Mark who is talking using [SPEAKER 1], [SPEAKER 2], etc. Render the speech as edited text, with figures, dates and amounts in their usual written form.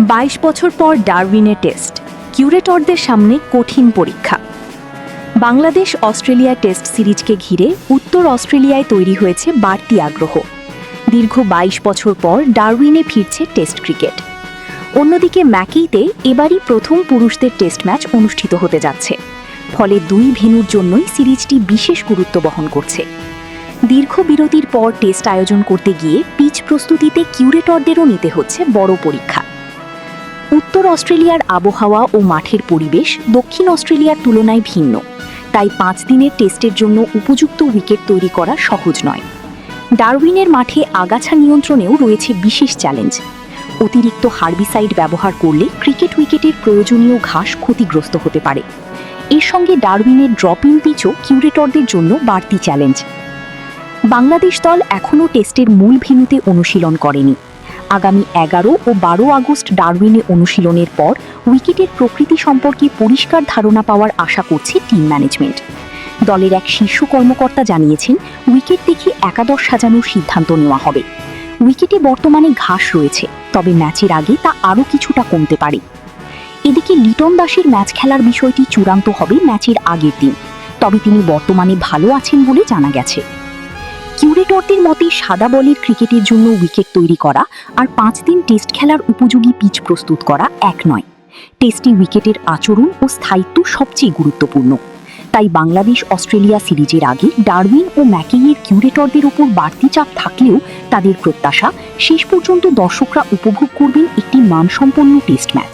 [SPEAKER 1] ২২ বছর পর ডারউইনের টেস্ট, কিউরেটরদের সামনে কঠিন পরীক্ষা। বাংলাদেশ অস্ট্রেলিয়া টেস্ট সিরিজকে ঘিরে উত্তর অস্ট্রেলিয়ায় তৈরি হয়েছে বাড়তি আগ্রহ। দীর্ঘ ২২ বছর পর ডারউইনে ফিরছে টেস্ট ক্রিকেট। অন্যদিকে ম্যাকেইতে এবারই প্রথম পুরুষদের টেস্ট ম্যাচ অনুষ্ঠিত হতে যাচ্ছে, ফলে দুই ভেন্যুর জন্যই সিরিজটি বিশেষ গুরুত্ব বহন করছে। দীর্ঘ বিরতির পর টেস্ট আয়োজন করতে গিয়ে পিচ প্রস্তুতিতে কিউরেটরদেরও নিতে হচ্ছে বড় পরীক্ষা। উত্তর অস্ট্রেলিয়ার আবহাওয়া ও মাঠের পরিবেশ দক্ষিণ অস্ট্রেলিয়ার তুলনায় ভিন্ন, তাই ৫ দিনের টেস্টের জন্য উপযুক্ত উইকেট তৈরি করা সহজ নয়। ডারউইনের মাঠে আগাছা নিয়ন্ত্রণেও রয়েছে বিশেষ চ্যালেঞ্জ। অতিরিক্ত হার্বিসাইড ব্যবহার করলে ক্রিকেট উইকেটের প্রয়োজনীয় ঘাস ক্ষতিগ্রস্ত হতে পারে। এর সঙ্গে ডারউইনের ড্রপিং পিচও কিউরেটরদের জন্য বাড়তি চ্যালেঞ্জ। বাংলাদেশ দল এখনও টেস্টের মূল ভেন্যুতে অনুশীলন করেনি। আগামী ১১ ও ১২ আগস্ট ডারউইনে অনুশীলনের পর উইকেটের প্রকৃতি সম্পর্কে পরিষ্কার ধারণা পাওয়ার আশা করছে টিম ম্যানেজমেন্ট। দলের এক শীর্ষ কর্মকর্তা জানিয়েছেন, উইকেট দেখে একাদশ সাজানোর সিদ্ধান্ত নেওয়া হবে। উইকেটে বর্তমানে ঘাস রয়েছে, তবে ম্যাচের আগে তা আরও কিছুটা কমতে পারে। এদিকে লিটন দাসের ম্যাচ খেলার বিষয়টি চূড়ান্ত হবে ম্যাচের আগের দিন, তবে তিনি বর্তমানে ভালো আছেন বলে জানা গেছে। কিউরেটরদের মতে সাদা বলের ক্রিকেটের জন্য উইকেট তৈরি করা আর ৫ দিন টেস্ট খেলার উপযোগী পিচ প্রস্তুত করা এক নয়। টেস্টে উইকেটের আচরণ ও স্থায়িত্ব সবচেয়ে গুরুত্বপূর্ণ। তাই বাংলাদেশ অস্ট্রেলিয়া সিরিজের আগে ডারউইন ও ম্যাকেইয়ের কিউরেটরদের উপর বাড়তি চাপ থাকলেও তাদের প্রত্যাশা শেষ পর্যন্ত দর্শকরা উপভোগ করবেন একটি মানসম্পন্ন টেস্ট ম্যাচ।